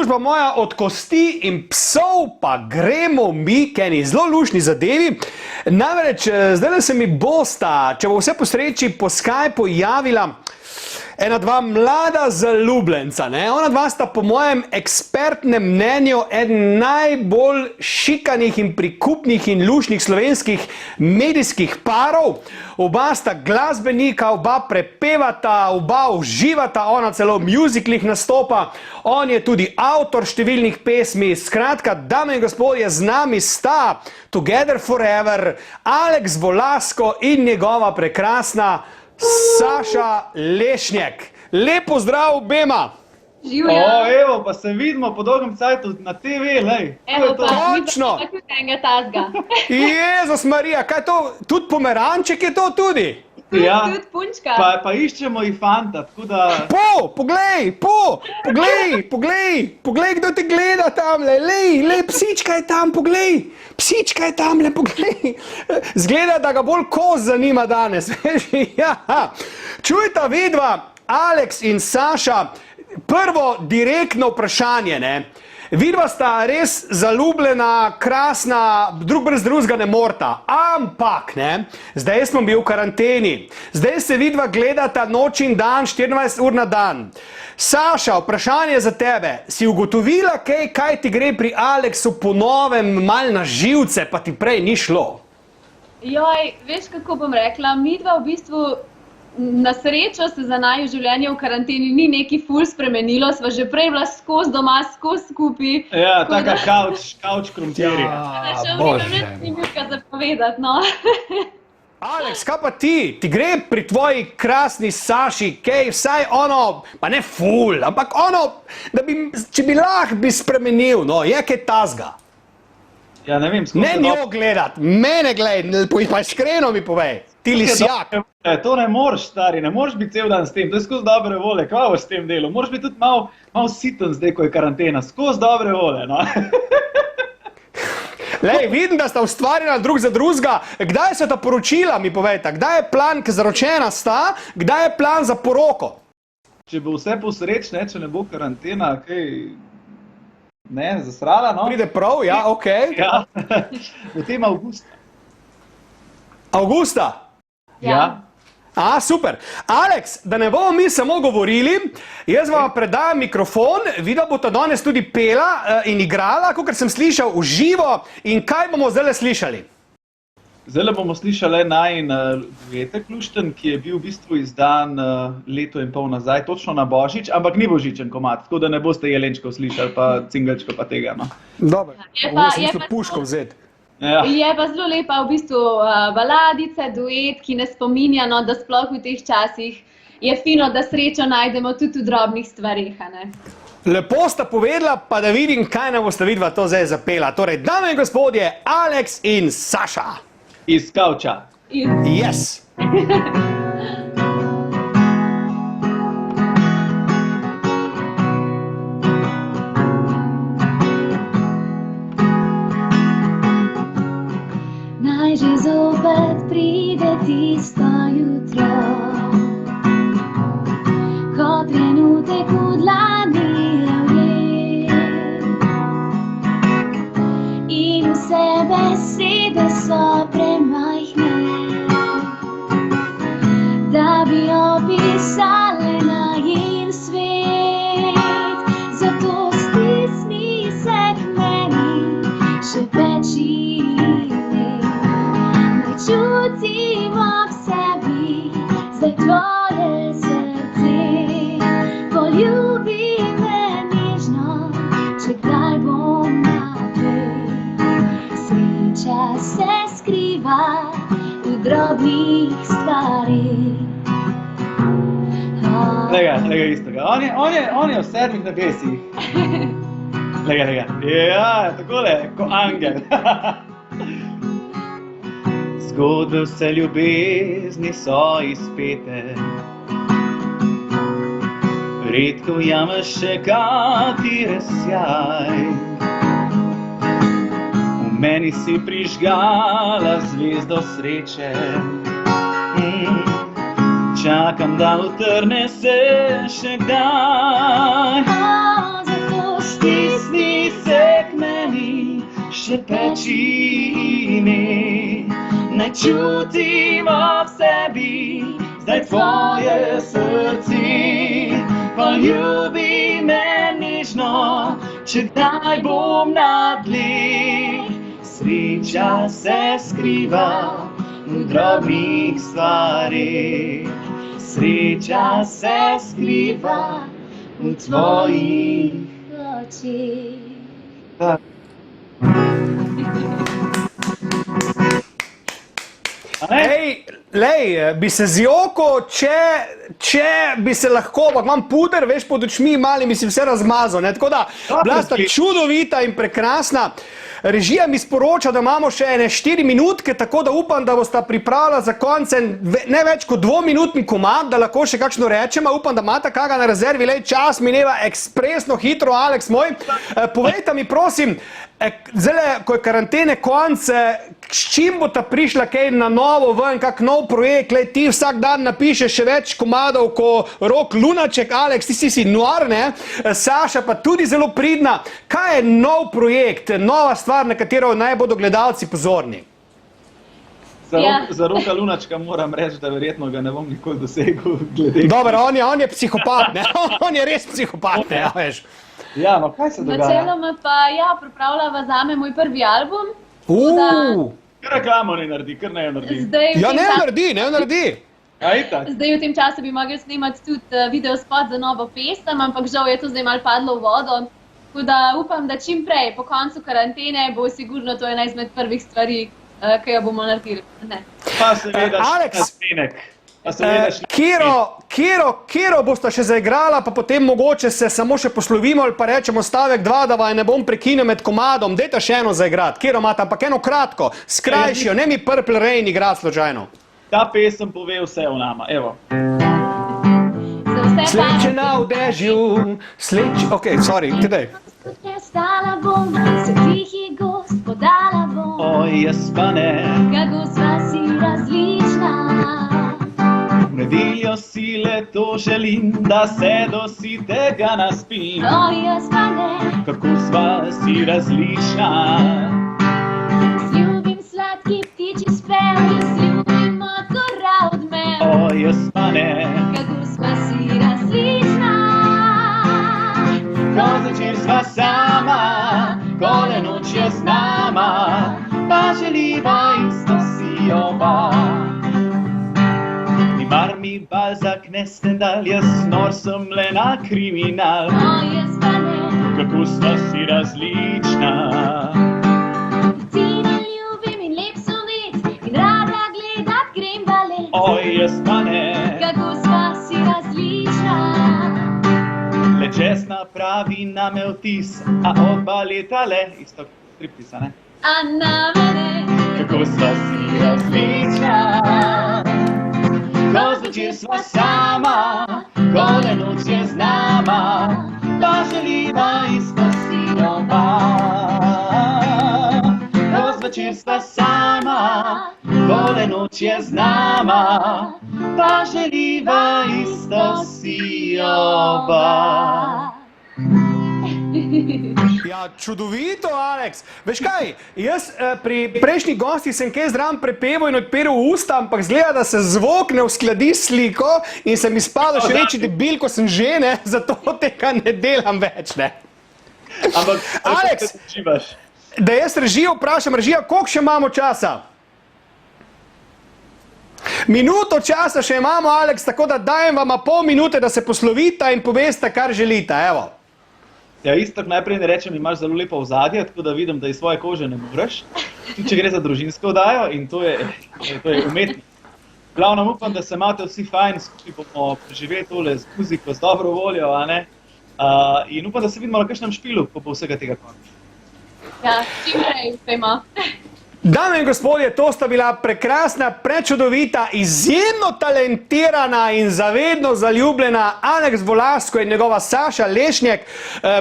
družba moja od kosti in psov, pa gremo mi k eni zelo lušni zadevi. Namreč, zdaj se mi bosta, če bo vse po sreči, po Skypeu javila ena dva mlada zaljubljenca. Ona dva sta po mojem ekspertnem mnenju eden najbolj šikanih in prikupnih in lušnih slovenskih medijskih parov. Oba sta glasbenika, oba prepevata, oba uživata, ona celo v mjuziklih nastopa. On je tudi avtor številnih pesmi. Skratka, dame in gospodje, z nami sta Together Forever, Aleks Volasko in njegova prekrasna Saša Lešnjak. Lep pozdrav obema. Živja. Evo, pa se vidimo po dolgem cajtu na TV, lej. Evo pa, Končno. mi pa tudi enega tazga. Jezus Marija, kaj je to? Tudi pomeranček je to tudi? Ja, Tudi punčka. pa iščemo jih fanta, tako da... Poglej, kdo te gleda tamle, lej, psička je tam, poglej, psička je tamle, poglej. Zgleda, da ga bolj koz zanima danes, veš, ja. Čujta vidva, Aleks in Saša, prvo direktno vprašanje, ne. Vidva sta res zaljubljena, krasna, drug brez drugega ne morta. Ampak, ne, zdaj smo bili v karanteni. Zdaj se vidva gledata noč in dan, 24 ur na dan. Saša, vprašanje za tebe. Si ugotovila kaj ti gre pri Aleksu po novem mal na živce, pa ti prej ni šlo? Joj, veš, kako bom rekla, midva v bistvu na srečo se za naju življenje v karanteni ni neki ful spremenilo, sva že prej bila skozi doma, skozi skupaj. Ja, taka kavč krompirja. Še vniko ni bil kaj zapovedati, no. Aleks, kaj pa ti? Ti gre pri tvoji krasni Saši, kaj vsaj ono, pa ne ful, ampak ono, da bi, če bi lahko bi spremenil, no, je kaj tazga. Ja, ne vem, Ne njo gledat, mene gled, pa iskreno mi povej, ti lisjak. To ne moreš, stari, ne moreš biti cel dan s tem, to je skozi dobre vole, kva boš s tem delal? Moraš biti tudi malo siten zdaj, ko je karantena, skozi dobre vole, no. Lej, vidim, da sta ustvarjena drug za drugega. Kdaj so ta poročila, mi povejte? Kdaj je plan, ki zaročena sta? Kdaj je plan za poroko? Če bo vse posreč, ne, če ne bo karantena, kaj, ne, zasrala, no. Pride prav, ja, okej. Ja, potem avgusta. Avgusta? Ja. Super. Aleks, da ne bomo mi samo govorili, jaz vam predajam mikrofon, vidva bosta danes tudi pela in igrala, kakor sem slišal v živo. In kaj bomo zdaj slišali? Zdaj bomo slišali najin duetek lušten, ki je bil v bistvu izdan leto in pol nazaj, točno na Božič, ampak ni božičen komad, tako da ne boste jelenčkov slišali, pa cingelčkov pa tega, no. Dobro, Je pa- sem je šel pa puško vzeti. Ja. Je pa zelo lepa v bistvu baladica, duet, ki ne spominja, no, da sploh v teh časih je fino, da srečo najdemo tudi v drobnih stvareh, a ne. Lepo sta povedala, pa da vidim, kaj nam bosta vidva to zdaj zapela. Torej, dame in gospodje, Aleks in Saša. Iz Kavča. Yes. Naj že zopet pride tisto jutro, ko trenutek v dlani je vred in vse besede so premajhne, da bi opisale najin svet. Zato stisni se k meni, še peči čutimo v sebi zdaj tvoje srce. Poljubi me nežno, če kdaj bom naprej. Sreča se skriva v drobnih stvareh. Lega istega. On je v sedmih nebesih. Lega. Ja, takole, ko angel. Zgodbe vse ljubezni so izpete, redko ujameš še katere sjaj. V meni si prižgala zvezdo sreče, čakam, da utrne se še kdaj. Zato bolečini, naj čutim ob sebi zdaj tvoje srce. Poljubi me nežno, če kdaj bom na tleh. Sreča se skriva v drobnih stvareh. Sreča se skriva v tvojih očeh. Ej, lej, bi se zjokal, če bi se lahko, ampak imam puder, veš, pod očmi mali, mi si vse razmazal, ne, tako da, bila sta čudovita in prekrasna. Režija mi sporoča, da imamo še ene 4 minutke, tako da upam, da bosta pripravila za konec ne več kot 2-minutni komad, da lahko še kakšno rečemo. Upam, da imata kakšna na rezervi, lej, čas mineva ekspresno hitro, Aleks moj. Povejte mi, prosim, zdaj, ko je karantene konc, s čim bo ta prišla kaj na novo ven, kak nov projekt, lej, ti vsak dan napišeš še več komadov, ko Rok Lunaček, Aleks, ti si nor, ne? Saša pa tudi zelo pridna. Kaj je nov projekt, nova stvar, na katero naj bodo gledalci pozorni? Za Roka Lunačka moram reči, da verjetno ga ne bom nikoli dosegel glede. Dobro, on je psihopat, ne? On je res psihopat, ne, veš. Ja, no kaj se dogaja? Načeloma pa, ja, pripravljava zame moj prvi album. Kar reklamo ne naredi, kar ne jo naredi. Ja, ne jo naredi. A itak? Zdaj v tem času bi mogli snemati tudi videospot za novo pesem, ampak žal je to zdaj malo padlo v vodo. Tako da upam, da čim prej, po koncu karantene, bo sigurno to ena izmed prvih stvari, ki jo bomo naredili. Pa seveda Šlepenek. Kjero bosta še zaigrala, pa potem mogoče se samo še poslovimo ali pa rečemo stavek 2, da vaj ne bom prekinil med komadom. Dajte še eno zaigrati. Kjero imata, ampak eno kratko, skrajšijo, ne mi Purple Rain igrati slučajno. Ta pesem pove vse o nama, evo. Sleče na dežju, okej, sorry, kdaj? Prestala bom, se tihi gost podala bom. Oj, jaz pa ne. Kako sva si različna. V nedeljo si le to želim, da se do sitega naspim. Oj, jaz pa ne. Kako sva si različna. Zljubim sladki ptiči spev, jaz ljubim motora odmev. Oj, jaz pa ne. Kako sva si različna. Ko zvečer sva sama, ko le noč je z nama, pa želiva isto si oba. Ni mar mi Balzak ne Stendhal, jaz nor sem le na kriminal. Oj, jaz pa ne. Kako sva si različna. Ti ne ljubim in lep sonet in rada gledat grem balet. Oj, jaz pa ne. Kako sva si različna. Le čez napravi name vtis, a od baleta le isto striptisa, ne? A name ne. Kako sva si različna. Ko zvečer sva sama, ko le noč je z nama, pa želiva isto si oba. Ko zvečer sva sama, ko le noč je z nama, pa želiva isto si oba. Ja, čudovito, Aleks. Veš kaj, jaz pri prejšnjih gostih sem kaj zraven prepeval in odpiral usta, ampak zgleda, da se zvok ne uskladi s sliko in sem izpadel še večji debil, ko sem že, ne, zato tega ne delam več, ne. Ampak, Aleks, uživaš. Da jaz režijo vprašam, režija, koliko še imamo časa? Minuto časa še imamo, Aleks, tako da dajem vama pol minute, da se poslovita in povesta, kar želita, evo. Ja, isto najprej ne rečem, imaš zelo lepo ozadje, tako da vidim, da iz svoje kože ne moreš. Tudi če gre za družinsko oddajo in to je umetnost. Glavno upam, da se imate vsi fajn, skupaj bomo preživeli tole z muziko, z dobro voljo, a ne? In upam, da se vidimo na kakšnem špilu, ko bo vsega tega konec. Ja, čim prej, upajmo. Dame in gospodje, to sta bila prekrasna, prečudovita, izjemno talentirana in zavedno zaljubljena Aleks Volasko in njegova Saša Lešnjek.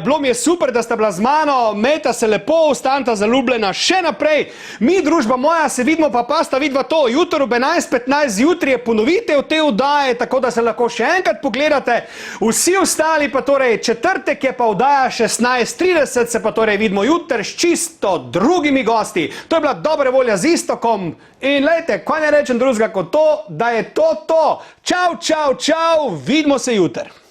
Bilo mi je super, da sta bila z mano, imejta se lepo, ostaneta zaljubljena še naprej. Mi, družba moja, se vidimo pa sta vidva to. Jutro ob 11:15 zjutraj je ponovitev te oddaje, tako da se lahko še enkrat pogledate. Vsi ostali pa torej četrtek je pa oddaja 16:30, se pa torej vidimo jutri s čisto drugimi gosti. To je bila dobre volja z Istokom in lejte, kaj ne rečem drugega kot to, da je to. Čau, čau, čau, vidimo se jutri.